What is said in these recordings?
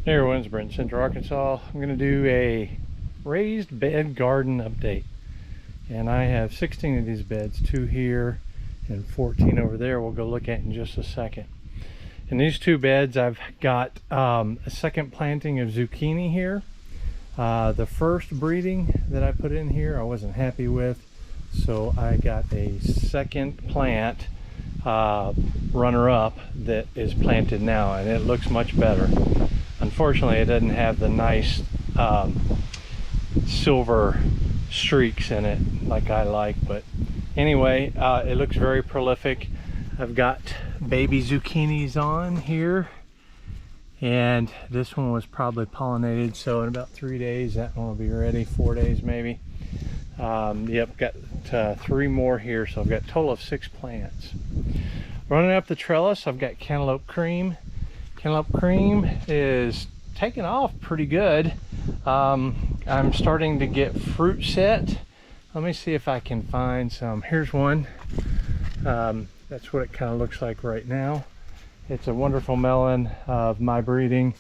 Hey everyone, it's Brent, Central Arkansas. I'm going to do a raised bed garden update. And I have 16 of these beds, 2 here and 14 over there we'll go look at in just a second. In these 2 beds I've got a second planting of zucchini here. The first breeding that I put in here I wasn't happy with, so I got a second plant runner-up that is planted now, and it looks much better. Unfortunately, it doesn't have the nice silver streaks in it like I like, but anyway, it looks very prolific. I've got baby zucchinis on here, and this one was probably pollinated, so in about 3 days that one will be ready, 4 days maybe. Yep, got 3 more here, so I've got a total of 6 plants. Running up the trellis, I've got cantaloupe cream. Cantaloupe cream is taking off pretty good. I'm starting to get fruit set. Let me see if I can find some. Here's one. That's what it kind of looks like right now. It's a wonderful melon of my breeding,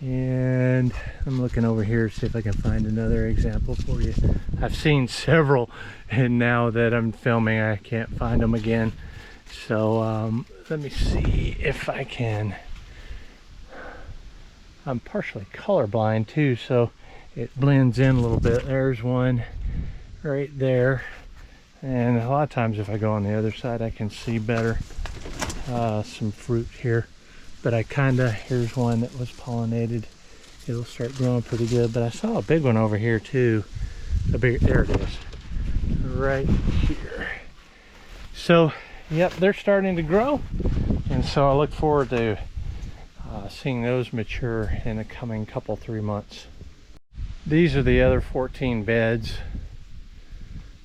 and I'm looking over here to see if I can find another example for you. I've seen several, and now that I'm filming I can't find them again. So let me see if I can. I'm partially colorblind too, so it blends in a little bit. There's one right there, and a lot of times if I go on the other side I can see better. Some fruit here, but here's one that was pollinated. It'll start growing pretty good, but I saw a big one over here too. There it is, right here. So yep, they're starting to grow, and so I look forward to seeing those mature in the coming 3 months. These are the other 14 beds,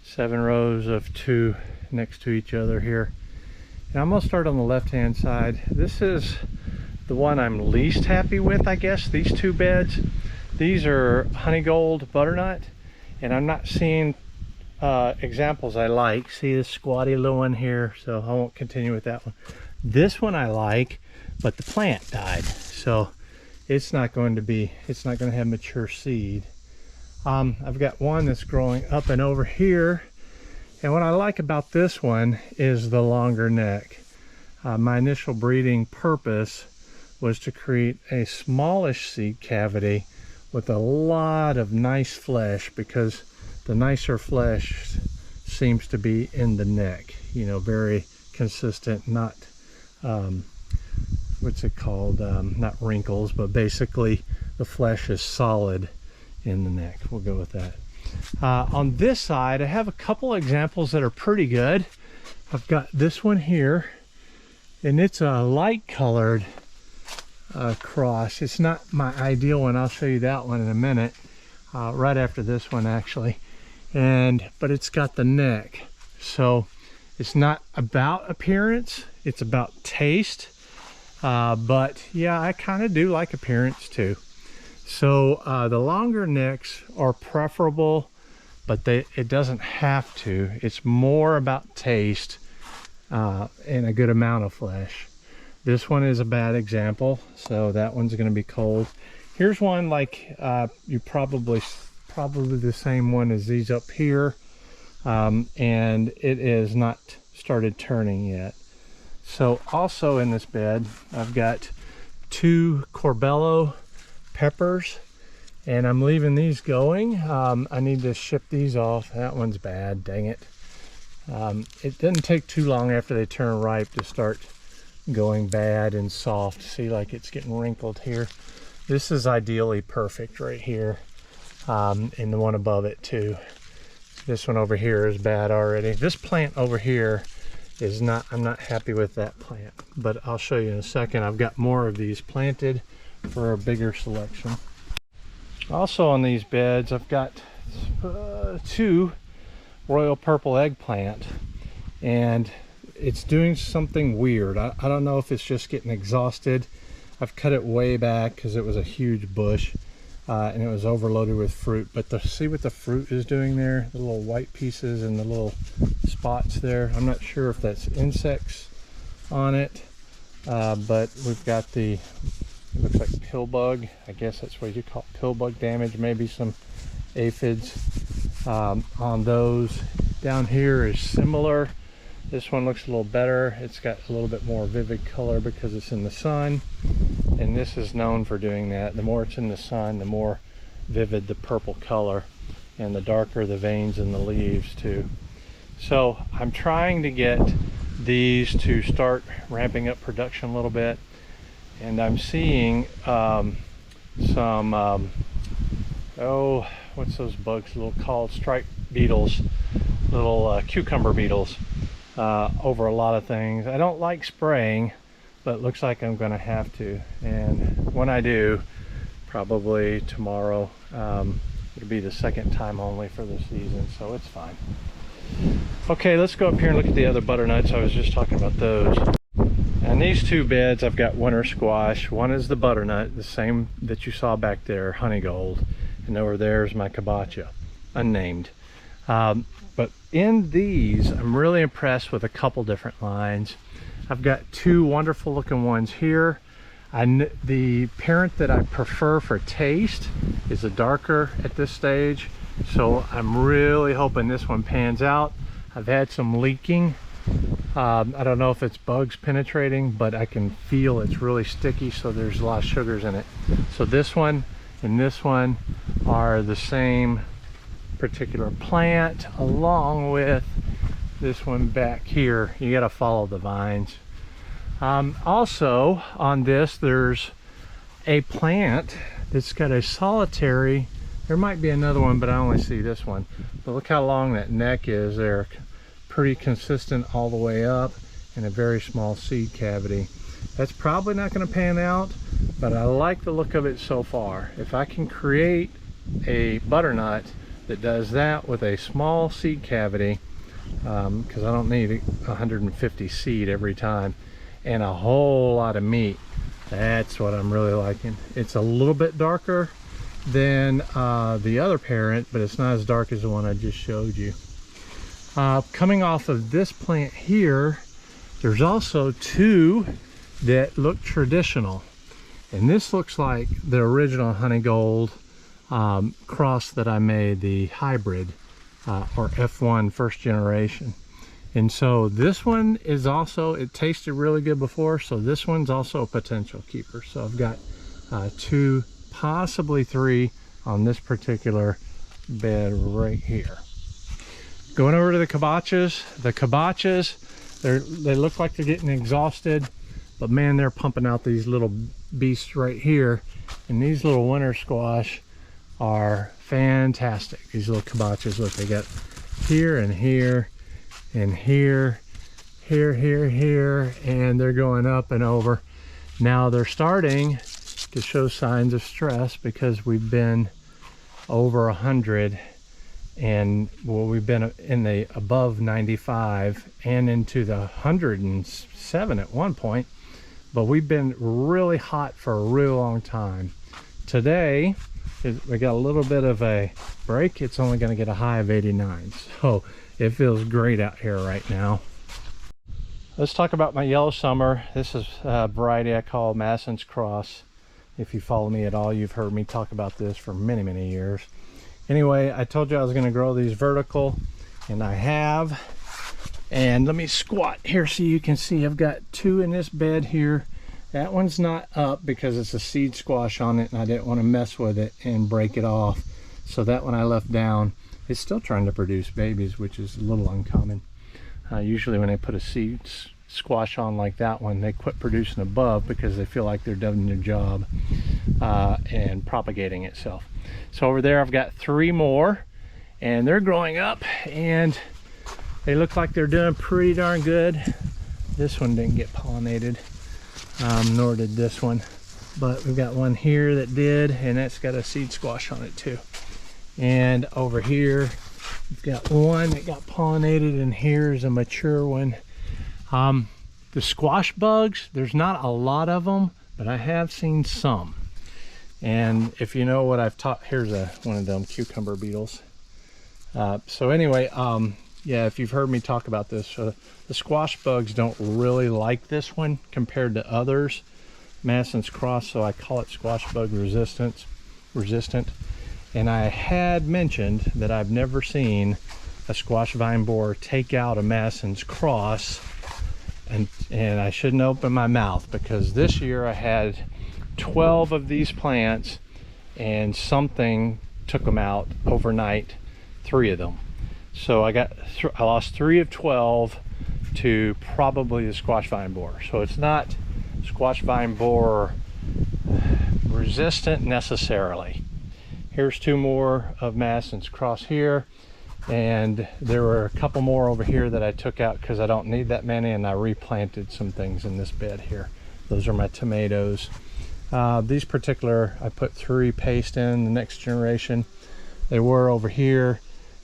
7 rows of 2 next to each other here. And I'm going to start on the left hand side. This is the one I'm least happy with, I guess, these 2 beds. These are honey gold butternut, and I'm not seeing examples I like. See this squatty little one here, so I won't continue with that one. This one I like, but the plant died, so it's not going to have mature seed. I've got one that's growing up and over here, and what I like about this one is the longer neck. My initial breeding purpose was to create a smallish seed cavity with a lot of nice flesh, because the nicer flesh seems to be in the neck, you know, very consistent, not what's it called, not wrinkles, but basically the flesh is solid in the neck. We'll go with that. On this side I have a couple examples that are pretty good. I've got this one here, and it's a light colored cross. It's not my ideal one. I'll show you that one in a minute, right after this one actually. But it's got the neck, so it's not about appearance, it's about taste. But yeah, I kind of do like appearance too. So the longer necks are preferable, but it doesn't have to. It's more about taste and a good amount of flesh. This one is a bad example, so that one's going to be cold. Here's one like you probably the same one as these up here, and it is not started turning yet. So also in this bed I've got 2 corbello peppers, and I'm leaving these going. I need to ship these off. That one's bad, dang it. It doesn't take too long after they turn ripe to start going bad and soft. See, like it's getting wrinkled here. This is ideally perfect right here, and the one above it too. This one over here is bad already. This plant over here is not, I'm not happy with that plant, but I'll show you in a second. I've got more of these planted for a bigger selection. Also on these beds I've got 2 royal purple eggplant, and it's doing something weird. I don't know if it's just getting exhausted. I've cut it way back because it was a huge bush, and it was overloaded with fruit. But see what the fruit is doing there, the little white pieces and the little spots there. I'm not sure if that's insects on it, but we've got the It looks like pill bug. I guess that's what you call it, pill bug damage. Maybe some aphids on those. Down here is similar. This one looks a little better. It's got a little bit more vivid color because it's in the sun. And this is known for doing that. The more it's in the sun, the more vivid the purple color, and the darker the veins in the leaves too. So I'm trying to get these to start ramping up production a little bit, and I'm seeing some oh, what's those bugs little called, striped beetles, little cucumber beetles over a lot of things. I don't like spraying, but it looks like I'm gonna have to, and when I do, probably tomorrow, it'll be the second time only for the season, so it's fine. Okay, let's go up here and look at the other butternuts. I was just talking about those. And these two beds, I've got winter squash. One is the butternut, the same that you saw back there, honey gold, and over there is my kabocha, unnamed. But in these, I'm really impressed with a couple different lines. I've got two wonderful looking ones here. The parent that I prefer for taste is a darker at this stage, so I'm really hoping this one pans out. I've had some leaking. I don't know if it's bugs penetrating, but I can feel it's really sticky, so there's a lot of sugars in it. So this one and this one are the same particular plant, along with this one back here. You got to follow the vines. Also on this, there's a plant that's got a solitary, there might be another one, but I only see this one. But look how long that neck is. They're pretty consistent all the way up, and a very small seed cavity. That's probably not going to pan out, but I like the look of it so far. If I can create a butternut that does that with a small seed cavity, because I don't need 150 seed every time, and a whole lot of meat, that's what I'm really liking. It's a little bit darker than the other parent, but it's not as dark as the one I just showed you. Coming off of this plant here, there's also two that look traditional, and this looks like the original honey gold cross that I made, the hybrid or F1 first generation. And so this one is also, it tasted really good before, so this one's also a potential keeper. So I've got two, possibly three on this particular bed right here. Going over to the kabachas. The kabachas, they look like they're getting exhausted, but man, they're pumping out these little beasts right here. And these little winter squash are fantastic. These little kabachas, look, they got here and here and here, here, and they're going up and over. Now they're starting to show signs of stress because we've been over 100, and well, we've been in the above 95 and into the 107 at one point, but we've been really hot for a real long time. Today we got a little bit of a break. It's only going to get a high of 89, so it feels great out here right now. Let's talk about my yellow summer. This is a variety I call Madison's Cross. If you follow me at all, you've heard me talk about this for many years. Anyway, I told you I was going to grow these vertical, and I have. And let me squat here so you can see I've got two in this bed here. That one's not up because it's a seed squash on it, and I didn't want to mess with it and break it off. So that one I left down. It's still trying to produce babies, which is a little uncommon. Usually when they put a seed squash on like that one, they quit producing above because they feel like they're doing their job and propagating itself. So over there I've got three more, and they're growing up, and they look like they're doing pretty darn good. This one didn't get pollinated, nor did this one, but we've got one here that did, and that's got a seed squash on it too. And over here we've got one that got pollinated, and here's a mature one. The squash bugs, there's not a lot of them, but I have seen some. And if you know what I've taught, here's one of them cucumber beetles. So anyway, yeah, if you've heard me talk about this, the squash bugs don't really like this one compared to others. Masson's Cross, so I call it squash bug resistant. And I had mentioned that I've never seen a squash vine borer take out a Masson's Cross, and I shouldn't open my mouth, because this year I had 12 of these plants and something took them out overnight, 3 of them. So I lost 3 of 12 to probably the squash vine borer. So it's not squash vine borer resistant necessarily. Here's 2 more of Masson's Cross here, and there were a couple more over here that I took out because I don't need that many, and I replanted some things in this bed here. Those are my tomatoes. These particular, I put 3 paste in, the next generation. They were over here,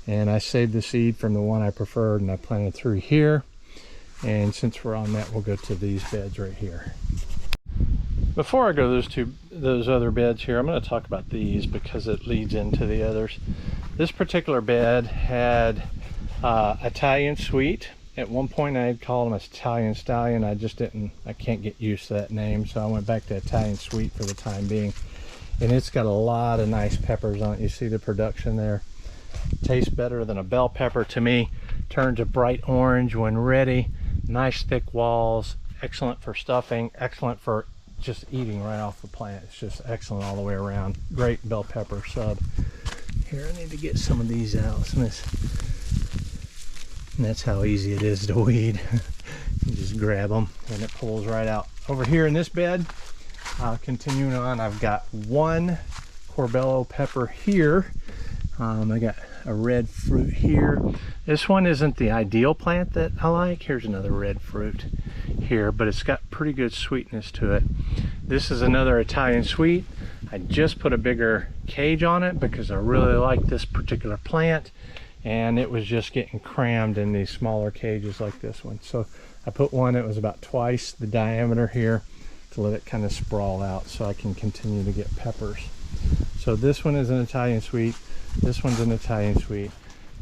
and I saved the seed from the one I preferred, and I planted 3 here. And since we're on that, we'll go to these beds right here. Before I go to those other beds here, I'm going to talk about these because it leads into the others. This particular bed had Italian Sweet. At one point I had called them Italian Stallion. I can't get used to that name, so I went back to Italian Sweet for the time being. And it's got a lot of nice peppers on it. You see the production there. Tastes better than a bell pepper to me. Turns a bright orange when ready. Nice thick walls. Excellent for stuffing. Excellent for just eating right off the plant. It's just excellent all the way around. Great bell pepper sub. Here, I need to get some of these out. And that's how easy it is to weed. You just grab them and it pulls right out. Over here in this bed, continuing on, I've got 1 Corbello pepper here. I got a red fruit here. This one isn't the ideal plant that I like. Here's another red fruit here, but it's got pretty good sweetness to it. This is another Italian Sweet. I just put a bigger cage on it because I really like this particular plant, and it was just getting crammed in these smaller cages like this one. So I put one that was about twice the diameter here to let it kind of sprawl out so I can continue to get peppers. So this one is an Italian Sweet. This one's an Italian Sweet,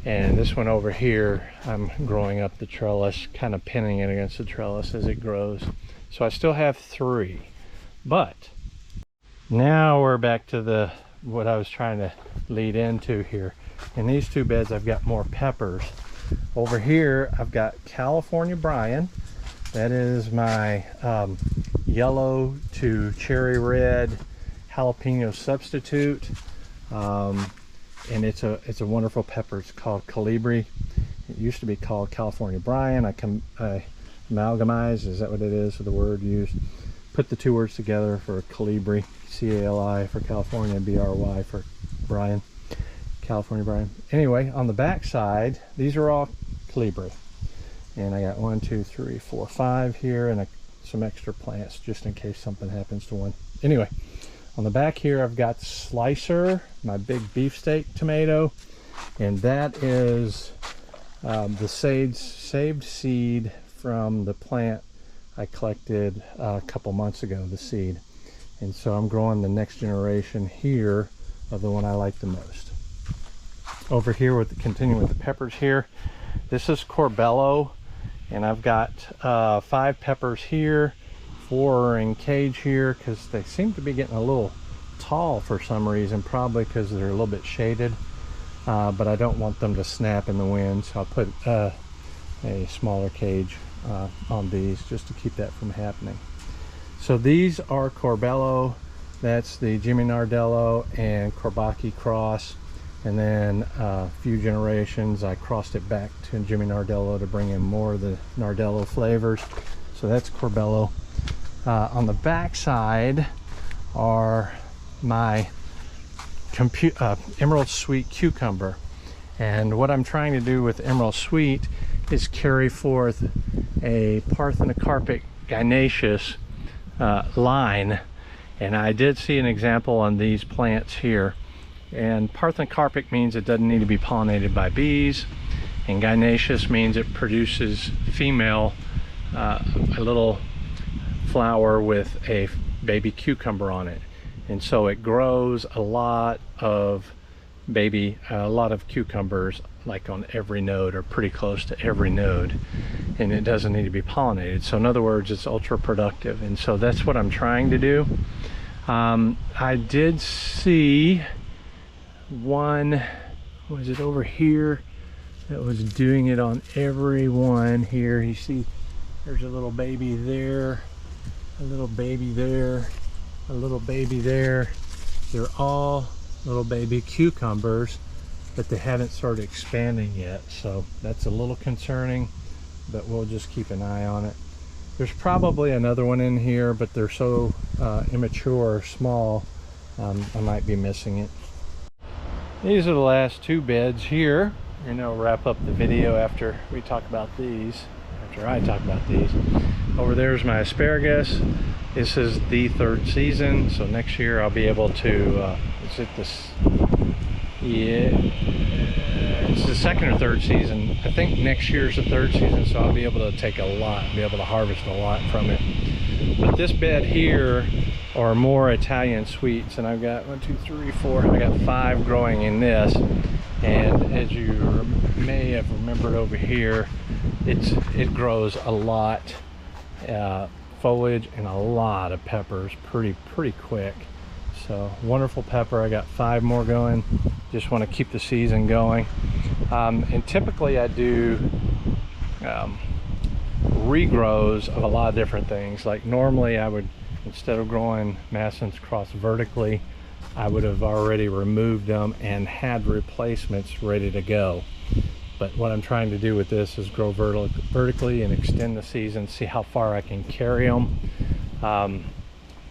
and this one over here, I'm growing up the trellis, kind of pinning it against the trellis as it grows. So I still have 3, but now we're back to what I was trying to lead into here. In these 2 beds, I've got more peppers. Over here, I've got California Brian. That is my yellow to cherry red jalapeno substitute. And it's a wonderful pepper. It's called Calibri. It used to be called California Brian. I amalgamized, is that what it is, the word used? Put the 2 words together for Calibri. C-A-L-I for California, B-R-Y for Brian. California Brian. Anyway, on the back side, these are all Calibri. And I got 1, 2, 3, 4, 5 here, and some extra plants just in case something happens to one. Anyway, on the back here, I've got Slicer, my big beefsteak tomato, and that is the saved seed from the plant I collected a couple months ago, the seed. And so I'm growing the next generation here of the one I like the most. Over here, continuing with the peppers here, this is Corbello, and I've got 5 peppers here, 4 are in cage here because they seem to be getting a little tall for some reason, probably because they're a little bit shaded, but I don't want them to snap in the wind, so I'll put a smaller cage on these just to keep that from happening. So these are Corbello. That's the Jimmy Nardello and Corbacchi cross, and then a few generations I crossed it back to Jimmy Nardello to bring in more of the Nardello flavors. So that's Corbello. On the back side are my Emerald Sweet cucumber, and what I'm trying to do with Emerald Sweet is carry forth a parthenocarpic gynaeceous line, and I did see an example on these plants here. And parthenocarpic means it doesn't need to be pollinated by bees, and gynaeceous means it produces female a little flower with a baby cucumber on it, and so it grows a lot of cucumbers like on every node or pretty close to every node. and it doesn't need to be pollinated. So in other words, it's ultra productive, and so that's what I'm trying to do. I did see one, was it over here, that was doing it on every one here. You see there's a little baby there, a little baby there, a little baby there. They're all little baby cucumbers, but they haven't started expanding yet, so that's a little concerning, but we'll just keep an eye on it. There's probably another one in here, but they're so immature or small, I might be missing it. These are the last two beds here, and I'll wrap up the video after we talk about these, after I talk about these. Over there's my asparagus. This is the third season, so next year I'll be able to, is it this, yeah, it's the second or third season. I think next year's the third season, so I'll be able to take a lot, be able to harvest a lot from it. But this bed here are more Italian sweets, and I've got 1, 2, 3, 4, I got 5 growing in this. And as you may have remembered over here, it grows a lot foliage and a lot of peppers pretty quick. So wonderful pepper. I got 5 more going. Just want to keep the season going. And typically I do regrows of a lot of different things. Like normally I would, instead of growing Massons cross vertically, I would have already removed them and had replacements ready to go. But what I'm trying to do with this is grow vertically and extend the season, see how far I can carry them.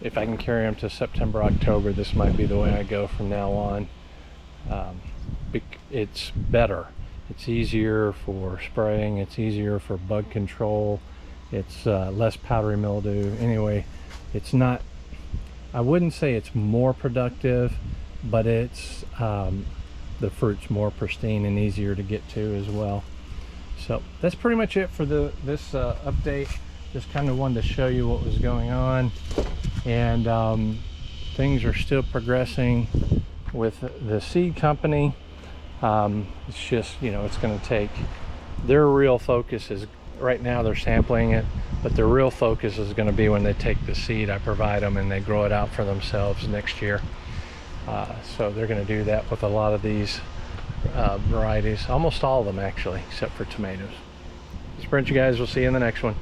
If I can carry them to September, October, this might be the way I go from now on. It's better. It's easier for spraying. It's easier for bug control. It's less powdery mildew. Anyway, it's not, I wouldn't say it's more productive, but it's the fruit's more pristine and easier to get to as well. So that's pretty much it for this update. Just kind of wanted to show you what was going on, and things are still progressing with the seed company. It's just, you know, it's going to take, their real focus is right now they're sampling it, but their real focus is going to be when they take the seed I provide them and they grow it out for themselves next year. So they're going to do that with a lot of these varieties, almost all of them actually, except for tomatoes. This is Brent, you guys. We'll see you in the next one.